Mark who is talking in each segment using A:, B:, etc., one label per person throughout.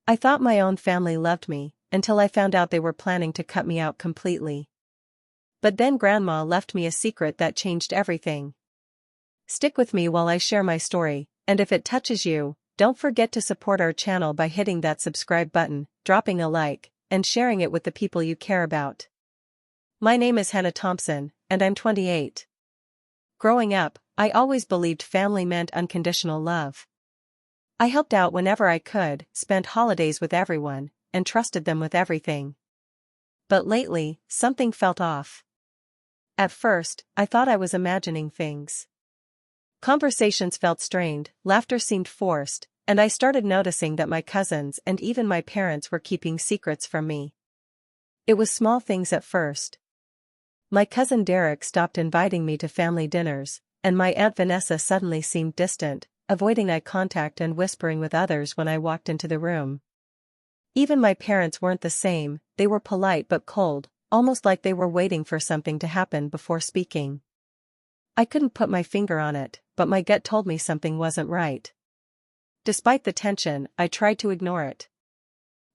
A: I thought my own family loved me, until I found out they were planning to cut me out completely. But then Grandma left me a secret that changed everything. Stick with me while I share my story, and if it touches you, don't forget to support our channel by hitting that subscribe button, dropping a like, and sharing it with the people you care about. My name is Hannah Thompson, and I'm 28. Growing up, I always believed family meant unconditional love. I helped out whenever I could, spent holidays with everyone, and trusted them with everything. But lately, something felt off. At first, I thought I was imagining things. Conversations felt strained, laughter seemed forced, and I started noticing that my cousins and even my parents were keeping secrets from me. It was small things at first. My cousin Derek stopped inviting me to family dinners, and my Aunt Vanessa suddenly seemed distant, avoiding eye contact and whispering with others when I walked into the room. Even my parents weren't the same, they were polite but cold, almost like they were waiting for something to happen before speaking. I couldn't put my finger on it, but my gut told me something wasn't right. Despite the tension, I tried to ignore it.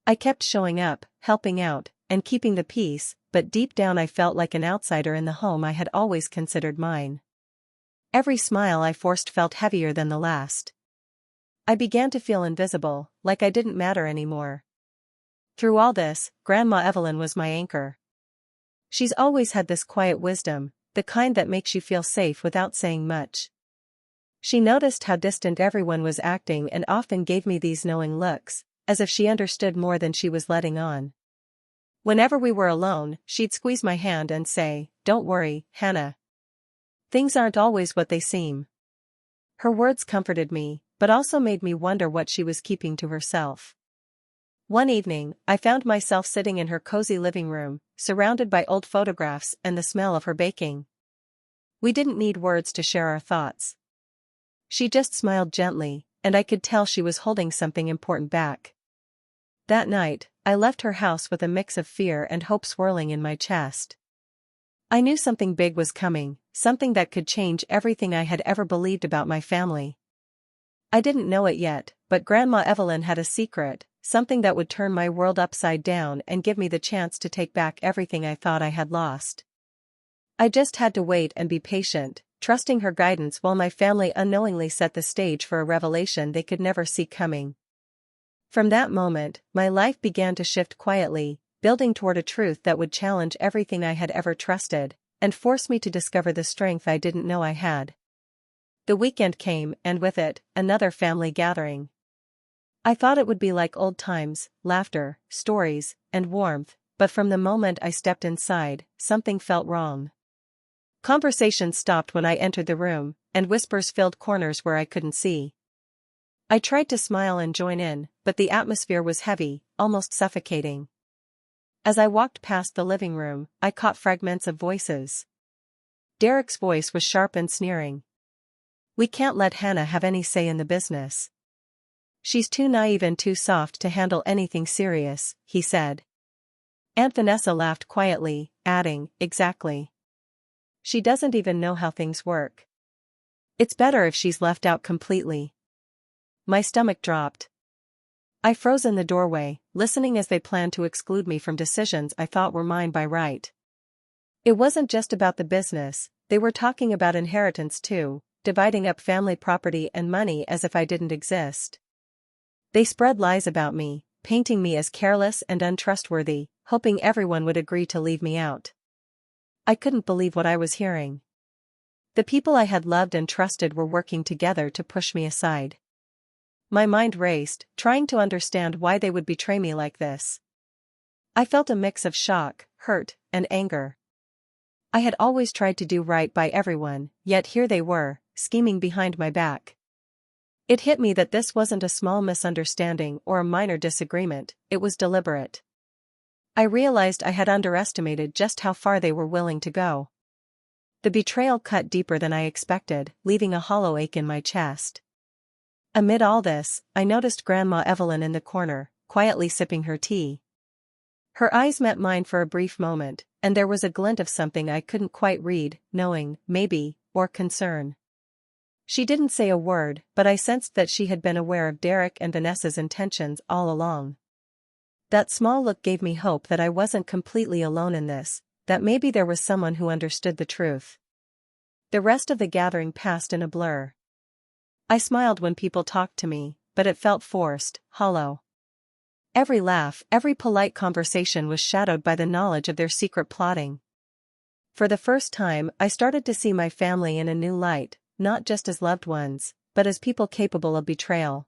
A: I kept showing up, helping out, and keeping the peace, but deep down I felt like an outsider in the home I had always considered mine. Every smile I forced felt heavier than the last. I began to feel invisible, like I didn't matter anymore. Through all this, Grandma Evelyn was my anchor. She's always had this quiet wisdom, the kind that makes you feel safe without saying much. She noticed how distant everyone was acting and often gave me these knowing looks, as if she understood more than she was letting on. Whenever we were alone, she'd squeeze my hand and say, "Don't worry, Hannah. Things aren't always what they seem." Her words comforted me, but also made me wonder what she was keeping to herself. One evening, I found myself sitting in her cozy living room, surrounded by old photographs and the smell of her baking. We didn't need words to share our thoughts. She just smiled gently, and I could tell she was holding something important back. That night, I left her house with a mix of fear and hope swirling in my chest. I knew something big was coming, something that could change everything I had ever believed about my family. I didn't know it yet, but Grandma Evelyn had a secret, something that would turn my world upside down and give me the chance to take back everything I thought I had lost. I just had to wait and be patient, trusting her guidance while my family unknowingly set the stage for a revelation they could never see coming. From that moment, my life began to shift quietly, building toward a truth that would challenge everything I had ever trusted, and force me to discover the strength I didn't know I had. The weekend came, and with it, another family gathering. I thought it would be like old times, laughter, stories, and warmth, but from the moment I stepped inside, something felt wrong. Conversation stopped when I entered the room, and whispers filled corners where I couldn't see. I tried to smile and join in, but the atmosphere was heavy, almost suffocating. As I walked past the living room, I caught fragments of voices. Derek's voice was sharp and sneering. "We can't let Hannah have any say in the business. She's too naive and too soft to handle anything serious," he said. Aunt Vanessa laughed quietly, adding, "Exactly. She doesn't even know how things work. It's better if she's left out completely." My stomach dropped. I froze in the doorway, listening as they planned to exclude me from decisions I thought were mine by right. It wasn't just about the business, they were talking about inheritance too, dividing up family property and money as if I didn't exist. They spread lies about me, painting me as careless and untrustworthy, hoping everyone would agree to leave me out. I couldn't believe what I was hearing. The people I had loved and trusted were working together to push me aside. My mind raced, trying to understand why they would betray me like this. I felt a mix of shock, hurt, and anger. I had always tried to do right by everyone, yet here they were, scheming behind my back. It hit me that this wasn't a small misunderstanding or a minor disagreement, it was deliberate. I realized I had underestimated just how far they were willing to go. The betrayal cut deeper than I expected, leaving a hollow ache in my chest. Amid all this, I noticed Grandma Evelyn in the corner, quietly sipping her tea. Her eyes met mine for a brief moment, and there was a glint of something I couldn't quite read, knowing, maybe, or concern. She didn't say a word, but I sensed that she had been aware of Derek and Vanessa's intentions all along. That small look gave me hope that I wasn't completely alone in this, that maybe there was someone who understood the truth. The rest of the gathering passed in a blur. I smiled when people talked to me, but it felt forced, hollow. Every laugh, every polite conversation was shadowed by the knowledge of their secret plotting. For the first time, I started to see my family in a new light, not just as loved ones, but as people capable of betrayal.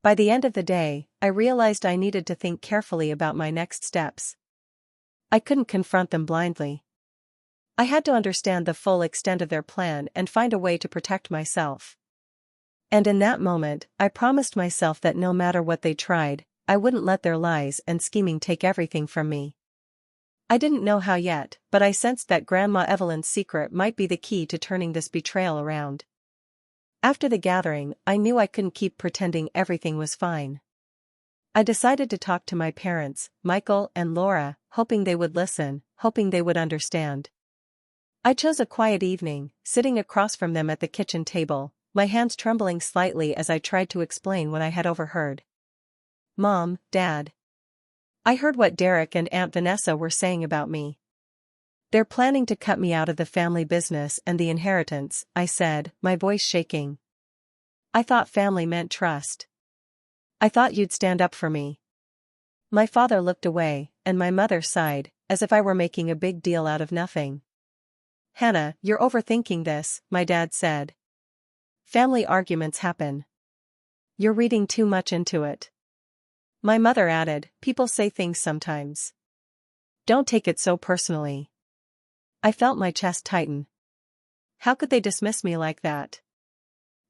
A: By the end of the day, I realized I needed to think carefully about my next steps. I couldn't confront them blindly. I had to understand the full extent of their plan and find a way to protect myself. And in that moment, I promised myself that no matter what they tried, I wouldn't let their lies and scheming take everything from me. I didn't know how yet, but I sensed that Grandma Evelyn's secret might be the key to turning this betrayal around. After the gathering, I knew I couldn't keep pretending everything was fine. I decided to talk to my parents, Michael and Laura, hoping they would listen, hoping they would understand. I chose a quiet evening, sitting across from them at the kitchen table, my hands trembling slightly as I tried to explain what I had overheard. "Mom, Dad. I heard what Derek and Aunt Vanessa were saying about me. They're planning to cut me out of the family business and the inheritance," I said, my voice shaking. "I thought family meant trust. I thought you'd stand up for me." My father looked away, and my mother sighed, as if I were making a big deal out of nothing. "Hannah, you're overthinking this," my dad said. "Family arguments happen. You're reading too much into it." My mother added, "People say things sometimes. Don't take it so personally." I felt my chest tighten. How could they dismiss me like that?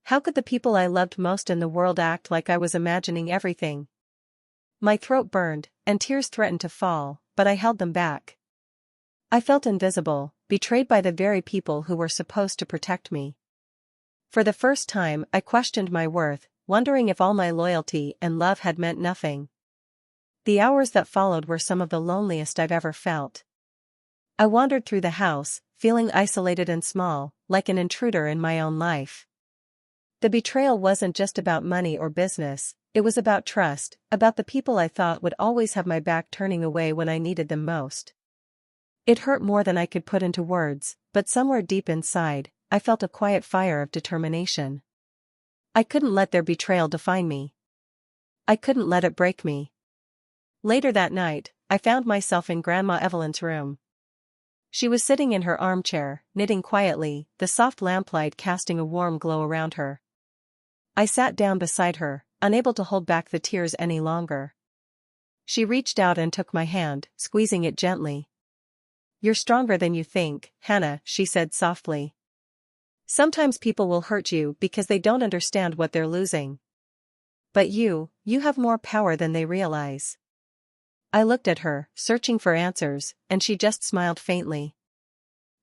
A: How could the people I loved most in the world act like I was imagining everything? My throat burned, and tears threatened to fall, but I held them back. I felt invisible, betrayed by the very people who were supposed to protect me. For the first time, I questioned my worth, wondering if all my loyalty and love had meant nothing. The hours that followed were some of the loneliest I've ever felt. I wandered through the house, feeling isolated and small, like an intruder in my own life. The betrayal wasn't just about money or business, it was about trust, about the people I thought would always have my back turning away when I needed them most. It hurt more than I could put into words, but somewhere deep inside, I felt a quiet fire of determination. I couldn't let their betrayal define me. I couldn't let it break me. Later that night, I found myself in Grandma Evelyn's room. She was sitting in her armchair, knitting quietly, the soft lamplight casting a warm glow around her. I sat down beside her, unable to hold back the tears any longer. She reached out and took my hand, squeezing it gently. "You're stronger than you think, Hannah," she said softly. "Sometimes people will hurt you because they don't understand what they're losing. But you have more power than they realize." I looked at her, searching for answers, and she just smiled faintly.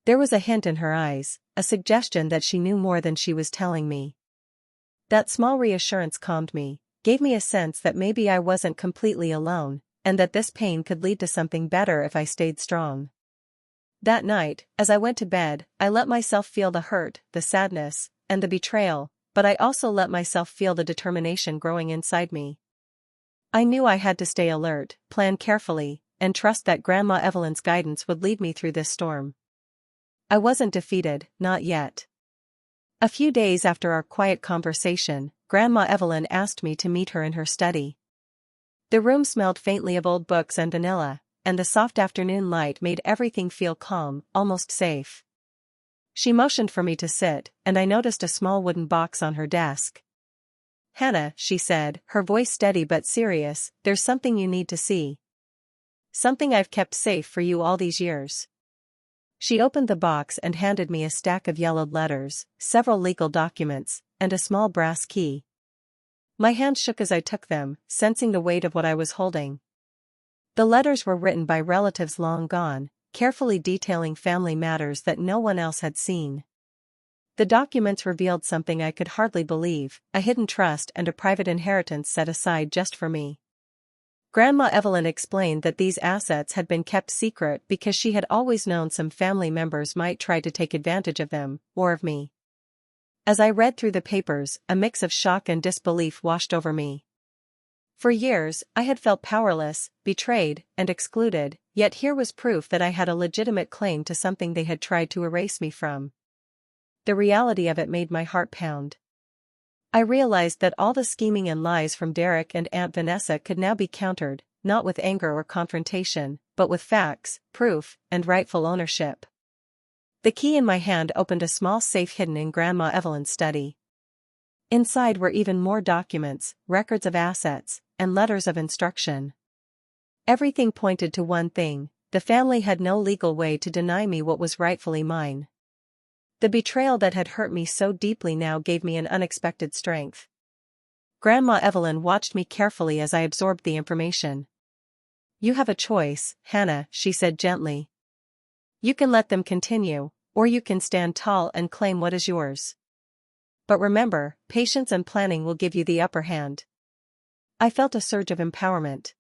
A: There was a hint in her eyes, a suggestion that she knew more than she was telling me. That small reassurance calmed me, gave me a sense that maybe I wasn't completely alone, and that this pain could lead to something better if I stayed strong. That night, as I went to bed, I let myself feel the hurt, the sadness, and the betrayal, but I also let myself feel the determination growing inside me. I knew I had to stay alert, plan carefully, and trust that Grandma Evelyn's guidance would lead me through this storm. I wasn't defeated, not yet. A few days after our quiet conversation, Grandma Evelyn asked me to meet her in her study. The room smelled faintly of old books and vanilla, and the soft afternoon light made everything feel calm, almost safe. She motioned for me to sit, and I noticed a small wooden box on her desk. "Hannah," she said, her voice steady but serious, "there's something you need to see. Something I've kept safe for you all these years." She opened the box and handed me a stack of yellowed letters, several legal documents, and a small brass key. My hand shook as I took them, sensing the weight of what I was holding. The letters were written by relatives long gone, carefully detailing family matters that no one else had seen. The documents revealed something I could hardly believe, a hidden trust and a private inheritance set aside just for me. Grandma Evelyn explained that these assets had been kept secret because she had always known some family members might try to take advantage of them, or of me. As I read through the papers, a mix of shock and disbelief washed over me. For years, I had felt powerless, betrayed, and excluded, yet here was proof that I had a legitimate claim to something they had tried to erase me from. The reality of it made my heart pound. I realized that all the scheming and lies from Derek and Aunt Vanessa could now be countered, not with anger or confrontation, but with facts, proof, and rightful ownership. The key in my hand opened a small safe hidden in Grandma Evelyn's study. Inside were even more documents, records of assets, and letters of instruction. Everything pointed to one thing: the family had no legal way to deny me what was rightfully mine. The betrayal that had hurt me so deeply now gave me an unexpected strength. Grandma Evelyn watched me carefully as I absorbed the information. "You have a choice, Hannah," she said gently. "You can let them continue, or you can stand tall and claim what is yours. But remember, patience and planning will give you the upper hand." I felt a surge of empowerment.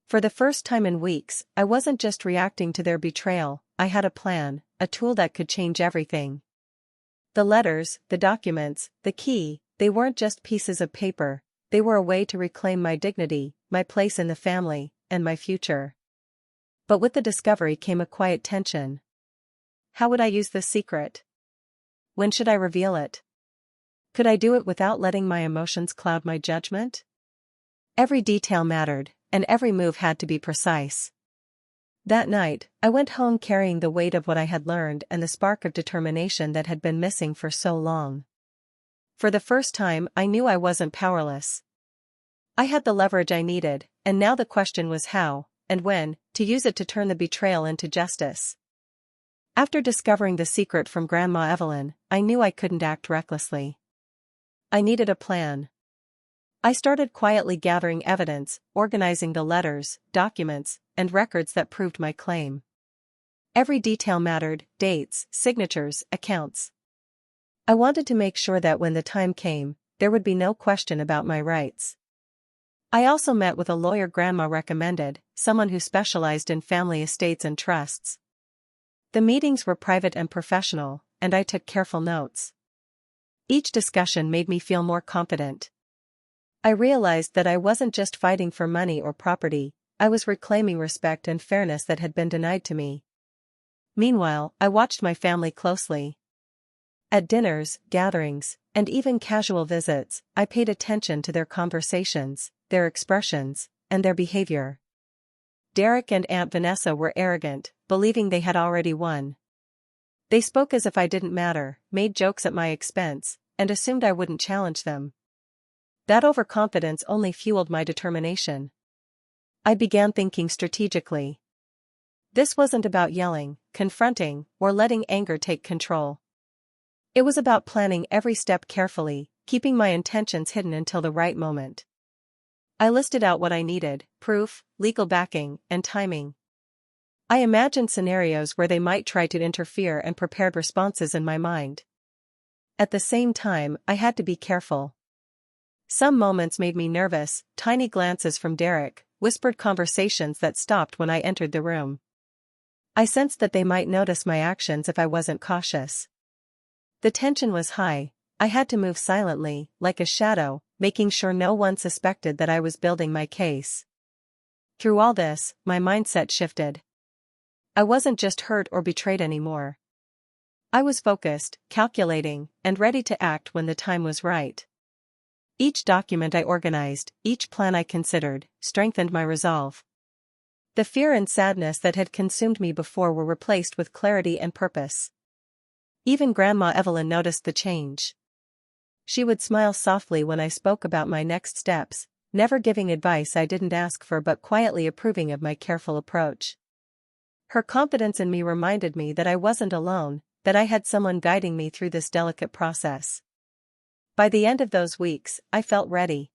A: For the first time in weeks, I wasn't just reacting to their betrayal, I had a plan, a tool that could change everything. The letters, the documents, the key, they weren't just pieces of paper, they were a way to reclaim my dignity, my place in the family, and my future. But with the discovery came a quiet tension. How would I use this secret? When should I reveal it? Could I do it without letting my emotions cloud my judgment? Every detail mattered, and every move had to be precise. That night, I went home carrying the weight of what I had learned and the spark of determination that had been missing for so long. For the first time, I knew I wasn't powerless. I had the leverage I needed, and now the question was how, and when, to use it to turn the betrayal into justice. After discovering the secret from Grandma Evelyn, I knew I couldn't act recklessly. I needed a plan. I started quietly gathering evidence, organizing the letters, documents, and records that proved my claim. Every detail mattered: dates, signatures, accounts. I wanted to make sure that when the time came, there would be no question about my rights. I also met with a lawyer Grandma recommended, someone who specialized in family estates and trusts. The meetings were private and professional, and I took careful notes. Each discussion made me feel more confident. I realized that I wasn't just fighting for money or property, I was reclaiming respect and fairness that had been denied to me. Meanwhile, I watched my family closely. At dinners, gatherings, and even casual visits, I paid attention to their conversations, their expressions, and their behavior. Derek and Aunt Vanessa were arrogant, believing they had already won. They spoke as if I didn't matter, made jokes at my expense, and assumed I wouldn't challenge them. That overconfidence only fueled my determination. I began thinking strategically. This wasn't about yelling, confronting, or letting anger take control. It was about planning every step carefully, keeping my intentions hidden until the right moment. I listed out what I needed: proof, legal backing, and timing. I imagined scenarios where they might try to interfere and prepared responses in my mind. At the same time, I had to be careful. Some moments made me nervous: tiny glances from Derek, whispered conversations that stopped when I entered the room. I sensed that they might notice my actions if I wasn't cautious. The tension was high. I had to move silently, like a shadow, making sure no one suspected that I was building my case. Through all this, my mindset shifted. I wasn't just hurt or betrayed anymore. I was focused, calculating, and ready to act when the time was right. Each document I organized, each plan I considered, strengthened my resolve. The fear and sadness that had consumed me before were replaced with clarity and purpose. Even Grandma Evelyn noticed the change. She would smile softly when I spoke about my next steps, never giving advice I didn't ask for but quietly approving of my careful approach. Her confidence in me reminded me that I wasn't alone, that I had someone guiding me through this delicate process. By the end of those weeks, I felt ready.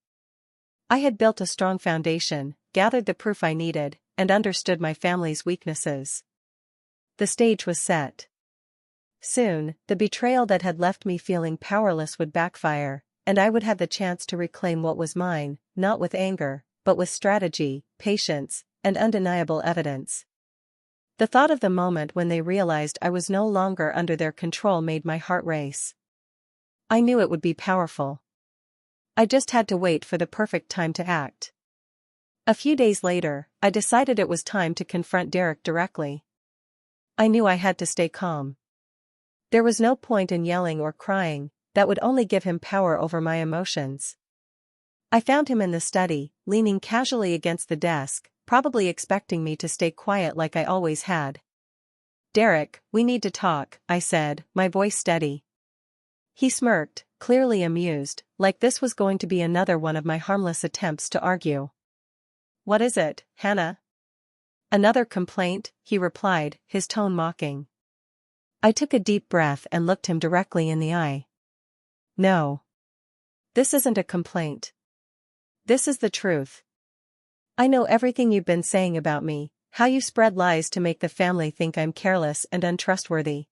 A: I had built a strong foundation, gathered the proof I needed, and understood my family's weaknesses. The stage was set. Soon, the betrayal that had left me feeling powerless would backfire, and I would have the chance to reclaim what was mine, not with anger, but with strategy, patience, and undeniable evidence. The thought of the moment when they realized I was no longer under their control made my heart race. I knew it would be powerful. I just had to wait for the perfect time to act. A few days later, I decided it was time to confront Derek directly. I knew I had to stay calm. There was no point in yelling or crying, that would only give him power over my emotions. I found him in the study, leaning casually against the desk, probably expecting me to stay quiet like I always had. "Derek, we need to talk," I said, my voice steady. He smirked, clearly amused, like this was going to be another one of my harmless attempts to argue. "What is it, Hannah?" "Another complaint," he replied, his tone mocking. I took a deep breath and looked him directly in the eye. "No. This isn't a complaint. This is the truth. I know everything you've been saying about me, how you spread lies to make the family think I'm careless and untrustworthy.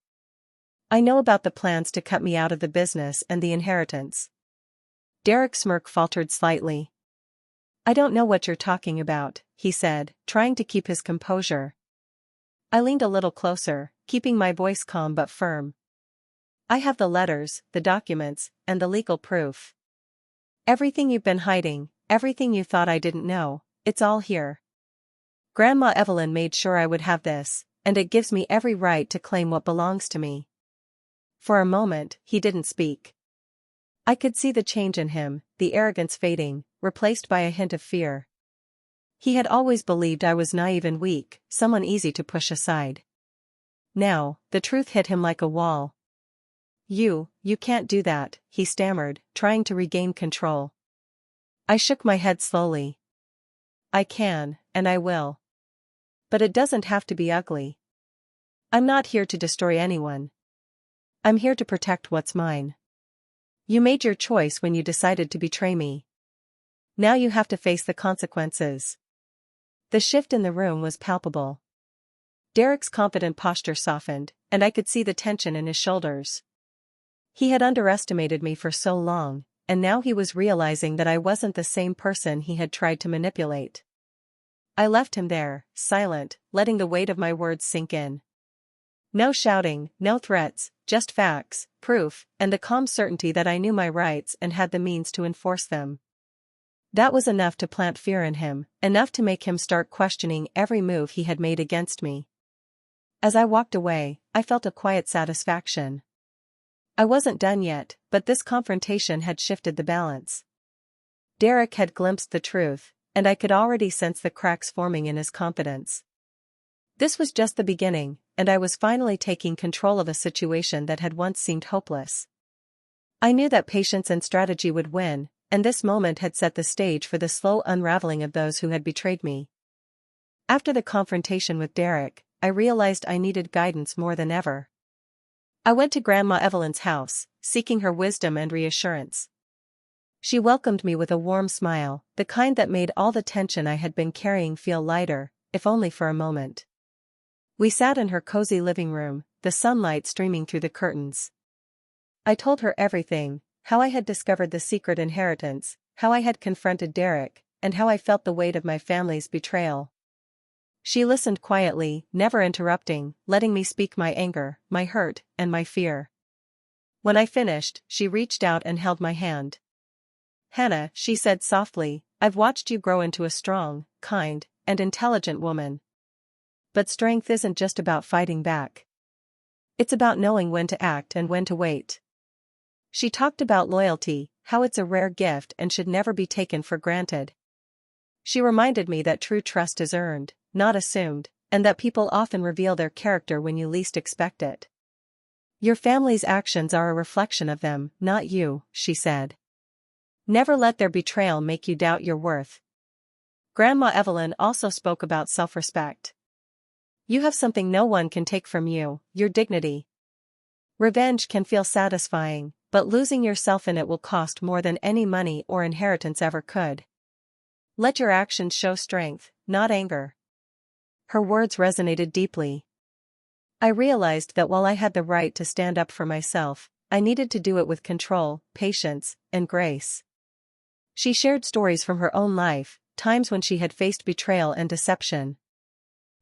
A: I know about the plans to cut me out of the business and the inheritance." Derek's smirk faltered slightly. "I don't know what you're talking about," he said, trying to keep his composure. I leaned a little closer, keeping my voice calm but firm. "I have the letters, the documents, and the legal proof. Everything you've been hiding, everything you thought I didn't know, it's all here. Grandma Evelyn made sure I would have this, and it gives me every right to claim what belongs to me." For a moment, he didn't speak. I could see the change in him, the arrogance fading, replaced by a hint of fear. He had always believed I was naive and weak, someone easy to push aside. Now, the truth hit him like a wall. You can't do that," he stammered, trying to regain control. I shook my head slowly. "I can, and I will. But it doesn't have to be ugly. I'm not here to destroy anyone. I'm here to protect what's mine. You made your choice when you decided to betray me. Now you have to face the consequences." The shift in the room was palpable. Derek's confident posture softened, and I could see the tension in his shoulders. He had underestimated me for so long, and now he was realizing that I wasn't the same person he had tried to manipulate. I left him there, silent, letting the weight of my words sink in. No shouting, no threats, just facts, proof, and the calm certainty that I knew my rights and had the means to enforce them. That was enough to plant fear in him, enough to make him start questioning every move he had made against me. As I walked away, I felt a quiet satisfaction. I wasn't done yet, but this confrontation had shifted the balance. Derek had glimpsed the truth, and I could already sense the cracks forming in his confidence. This was just the beginning, and I was finally taking control of a situation that had once seemed hopeless. I knew that patience and strategy would win, and this moment had set the stage for the slow unraveling of those who had betrayed me. After the confrontation with Derek, I realized I needed guidance more than ever. I went to Grandma Evelyn's house, seeking her wisdom and reassurance. She welcomed me with a warm smile, the kind that made all the tension I had been carrying feel lighter, if only for a moment. We sat in her cozy living room, the sunlight streaming through the curtains. I told her everything, how I had discovered the secret inheritance, how I had confronted Derek, and how I felt the weight of my family's betrayal. She listened quietly, never interrupting, letting me speak my anger, my hurt, and my fear. When I finished, she reached out and held my hand. "Hannah," she said softly, "I've watched you grow into a strong, kind, and intelligent woman. But strength isn't just about fighting back. It's about knowing when to act and when to wait." She talked about loyalty, how it's a rare gift and should never be taken for granted. She reminded me that true trust is earned, not assumed, and that people often reveal their character when you least expect it. "Your family's actions are a reflection of them, not you," she said. "Never let their betrayal make you doubt your worth." Grandma Evelyn also spoke about self-respect. "You have something no one can take from you, your dignity. Revenge can feel satisfying, but losing yourself in it will cost more than any money or inheritance ever could. Let your actions show strength, not anger." Her words resonated deeply. I realized that while I had the right to stand up for myself, I needed to do it with control, patience, and grace. She shared stories from her own life, times when she had faced betrayal and deception.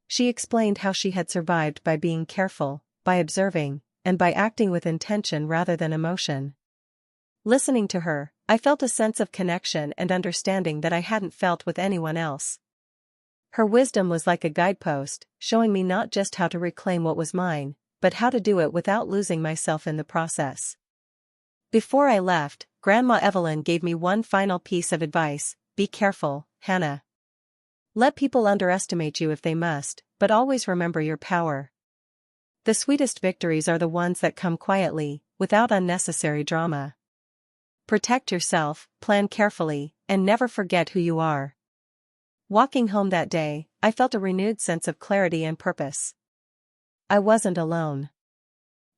A: She explained how she had survived by being careful, by observing, and by acting with intention rather than emotion. Listening to her, I felt a sense of connection and understanding that I hadn't felt with anyone else. Her wisdom was like a guidepost, showing me not just how to reclaim what was mine, but how to do it without losing myself in the process. Before I left, Grandma Evelyn gave me one final piece of advice: be careful, Hannah. Let people underestimate you if they must, but always remember your power. The sweetest victories are the ones that come quietly, without unnecessary drama. Protect yourself, plan carefully, and never forget who you are. Walking home that day, I felt a renewed sense of clarity and purpose. I wasn't alone.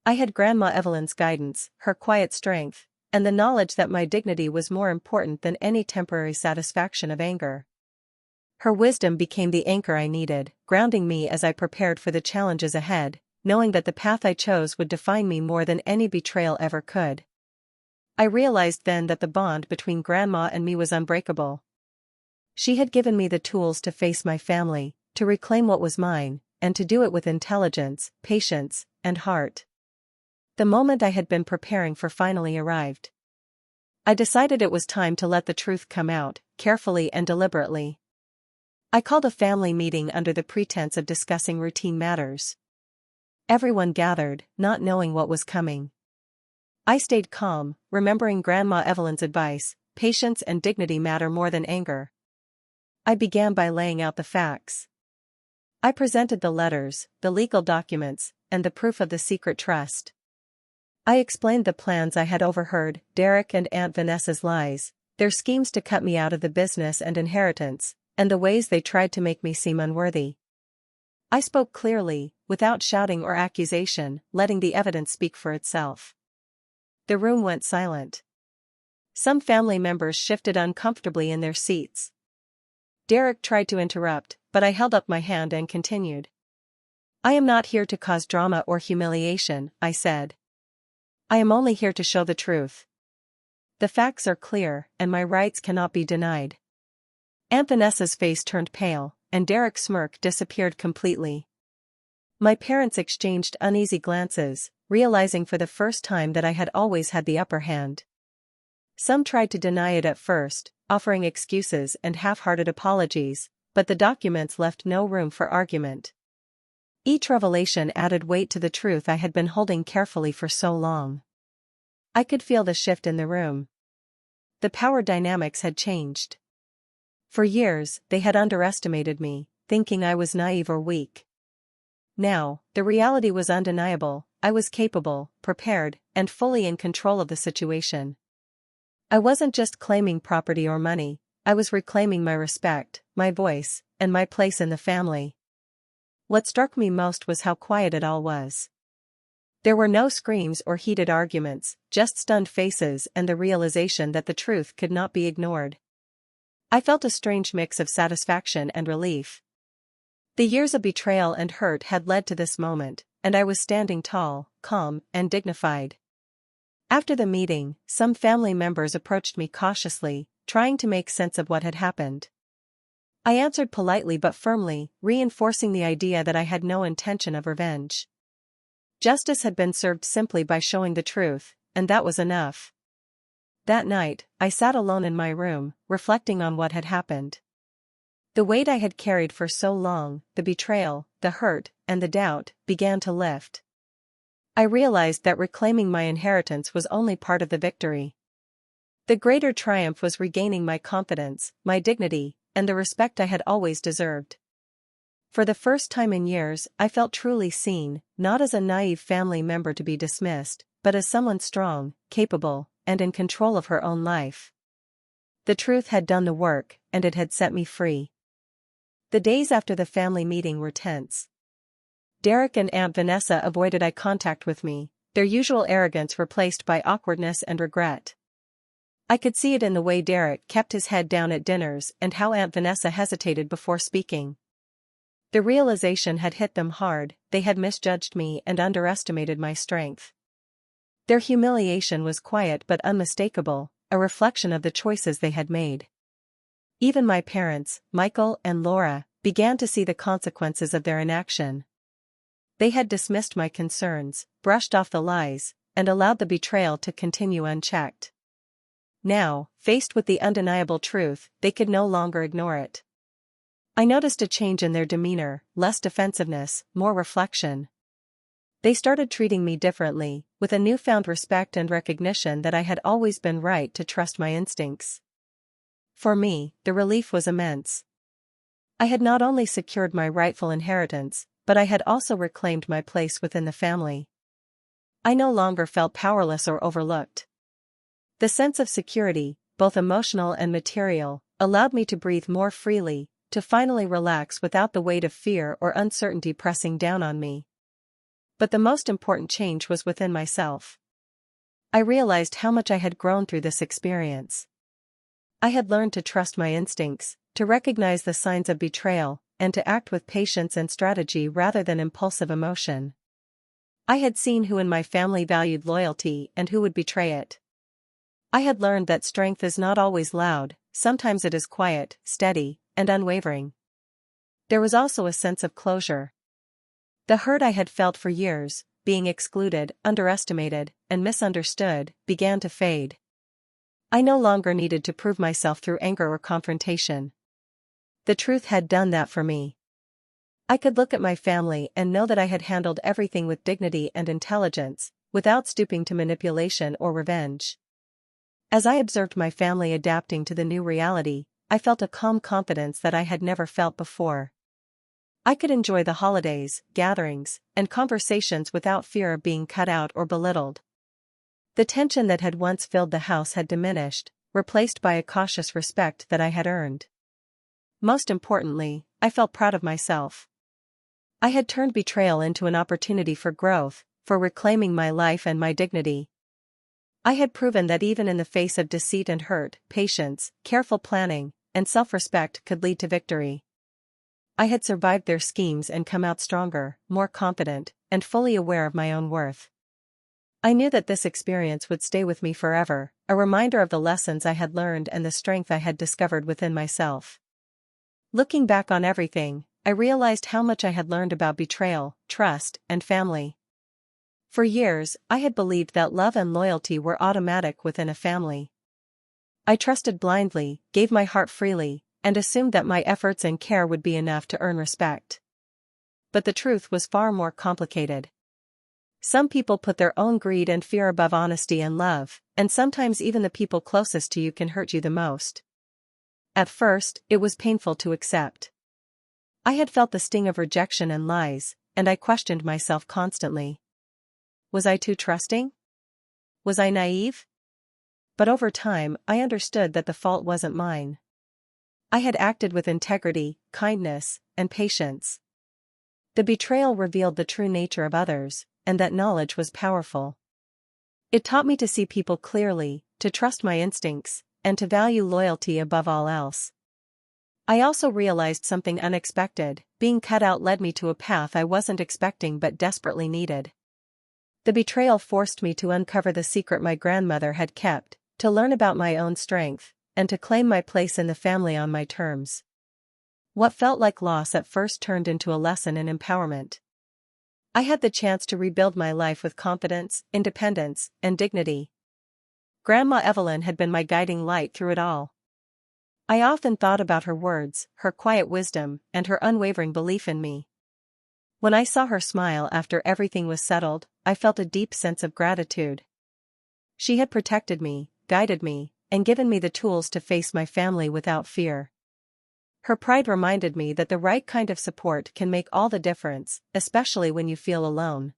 A: I had Grandma Evelyn's guidance, her quiet strength, and the knowledge that my dignity was more important than any temporary satisfaction of anger. Her wisdom became the anchor I needed, grounding me as I prepared for the challenges ahead, knowing that the path I chose would define me more than any betrayal ever could. I realized then that the bond between Grandma and me was unbreakable. She had given me the tools to face my family, to reclaim what was mine, and to do it with intelligence, patience, and heart. The moment I had been preparing for finally arrived. I decided it was time to let the truth come out, carefully and deliberately. I called a family meeting under the pretense of discussing routine matters. Everyone gathered, not knowing what was coming. I stayed calm, remembering Grandma Evelyn's advice: patience and dignity matter more than anger. I began by laying out the facts. I presented the letters, the legal documents, and the proof of the secret trust. I explained the plans I had overheard, Derek and Aunt Vanessa's lies, their schemes to cut me out of the business and inheritance, and the ways they tried to make me seem unworthy. I spoke clearly, without shouting or accusation, letting the evidence speak for itself. The room went silent. Some family members shifted uncomfortably in their seats. Derek tried to interrupt, but I held up my hand and continued. I am not here to cause drama or humiliation, I said. I am only here to show the truth. The facts are clear, and my rights cannot be denied. Aunt Vanessa's face turned pale, and Derek's smirk disappeared completely. My parents exchanged uneasy glances, realizing for the first time that I had always had the upper hand. Some tried to deny it at first, offering excuses and half-hearted apologies, but the documents left no room for argument. Each revelation added weight to the truth I had been holding carefully for so long. I could feel the shift in the room. The power dynamics had changed. For years, they had underestimated me, thinking I was naive or weak. Now, the reality was undeniable: I was capable, prepared, and fully in control of the situation. I wasn't just claiming property or money, I was reclaiming my respect, my voice, and my place in the family. What struck me most was how quiet it all was. There were no screams or heated arguments, just stunned faces and the realization that the truth could not be ignored. I felt a strange mix of satisfaction and relief. The years of betrayal and hurt had led to this moment, and I was standing tall, calm, and dignified. After the meeting, some family members approached me cautiously, trying to make sense of what had happened. I answered politely but firmly, reinforcing the idea that I had no intention of revenge. Justice had been served simply by showing the truth, and that was enough. That night, I sat alone in my room, reflecting on what had happened. The weight I had carried for so long, the betrayal, the hurt, and the doubt, began to lift. I realized that reclaiming my inheritance was only part of the victory. The greater triumph was regaining my confidence, my dignity, and the respect I had always deserved. For the first time in years, I felt truly seen, not as a naive family member to be dismissed, but as someone strong, capable, and in control of her own life. The truth had done the work, and it had set me free. The days after the family meeting were tense. Derek and Aunt Vanessa avoided eye contact with me, their usual arrogance replaced by awkwardness and regret. I could see it in the way Derek kept his head down at dinners and how Aunt Vanessa hesitated before speaking. The realization had hit them hard: they had misjudged me and underestimated my strength. Their humiliation was quiet but unmistakable, a reflection of the choices they had made. Even my parents, Michael and Laura, began to see the consequences of their inaction. They had dismissed my concerns, brushed off the lies, and allowed the betrayal to continue unchecked. Now, faced with the undeniable truth, they could no longer ignore it. I noticed a change in their demeanor, less defensiveness, more reflection. They started treating me differently, with a newfound respect and recognition that I had always been right to trust my instincts. For me, the relief was immense. I had not only secured my rightful inheritance, but I had also reclaimed my place within the family. I no longer felt powerless or overlooked. The sense of security, both emotional and material, allowed me to breathe more freely, to finally relax without the weight of fear or uncertainty pressing down on me. But the most important change was within myself. I realized how much I had grown through this experience. I had learned to trust my instincts, to recognize the signs of betrayal, and to act with patience and strategy rather than impulsive emotion. I had seen who in my family valued loyalty and who would betray it. I had learned that strength is not always loud, sometimes it is quiet, steady, and unwavering. There was also a sense of closure. The hurt I had felt for years, being excluded, underestimated, and misunderstood, began to fade. I no longer needed to prove myself through anger or confrontation. The truth had done that for me. I could look at my family and know that I had handled everything with dignity and intelligence, without stooping to manipulation or revenge. As I observed my family adapting to the new reality, I felt a calm confidence that I had never felt before. I could enjoy the holidays, gatherings, and conversations without fear of being cut out or belittled. The tension that had once filled the house had diminished, replaced by a cautious respect that I had earned. Most importantly, I felt proud of myself. I had turned betrayal into an opportunity for growth, for reclaiming my life and my dignity. I had proven that even in the face of deceit and hurt, patience, careful planning, and self-respect could lead to victory. I had survived their schemes and come out stronger, more confident, and fully aware of my own worth. I knew that this experience would stay with me forever, a reminder of the lessons I had learned and the strength I had discovered within myself. Looking back on everything, I realized how much I had learned about betrayal, trust, and family. For years, I had believed that love and loyalty were automatic within a family. I trusted blindly, gave my heart freely, and assumed that my efforts and care would be enough to earn respect. But the truth was far more complicated. Some people put their own greed and fear above honesty and love, and sometimes even the people closest to you can hurt you the most. At first, it was painful to accept. I had felt the sting of rejection and lies, and I questioned myself constantly. Was I too trusting? Was I naive? But over time, I understood that the fault wasn't mine. I had acted with integrity, kindness, and patience. The betrayal revealed the true nature of others, and that knowledge was powerful. It taught me to see people clearly, to trust my instincts, and to value loyalty above all else. I also realized something unexpected: being cut out led me to a path I wasn't expecting but desperately needed. The betrayal forced me to uncover the secret my grandmother had kept, to learn about my own strength, and to claim my place in the family on my terms. What felt like loss at first turned into a lesson in empowerment. I had the chance to rebuild my life with confidence, independence, and dignity. Grandma Evelyn had been my guiding light through it all. I often thought about her words, her quiet wisdom, and her unwavering belief in me. When I saw her smile after everything was settled, I felt a deep sense of gratitude. She had protected me, guided me, and given me the tools to face my family without fear. Her pride reminded me that the right kind of support can make all the difference, especially when you feel alone.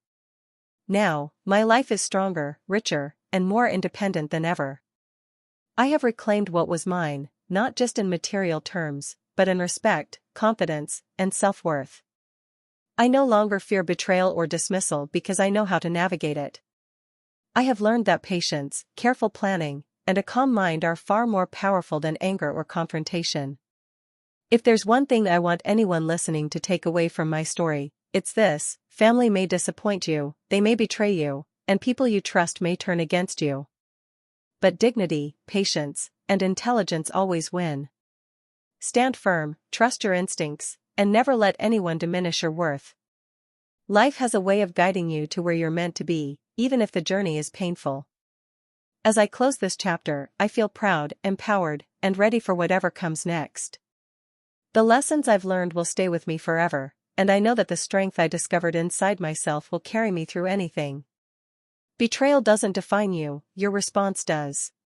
A: Now, my life is stronger, richer, and more independent than ever. I have reclaimed what was mine, not just in material terms, but in respect, confidence, and self-worth. I no longer fear betrayal or dismissal because I know how to navigate it. I have learned that patience, careful planning, and a calm mind are far more powerful than anger or confrontation. If there's one thing I want anyone listening to take away from my story, it's this: family may disappoint you, they may betray you, and people you trust may turn against you. But dignity, patience, and intelligence always win. Stand firm, trust your instincts, and never let anyone diminish your worth. Life has a way of guiding you to where you're meant to be, even if the journey is painful. As I close this chapter, I feel proud, empowered, and ready for whatever comes next. The lessons I've learned will stay with me forever, and I know that the strength I discovered inside myself will carry me through anything. Betrayal doesn't define you, your response does.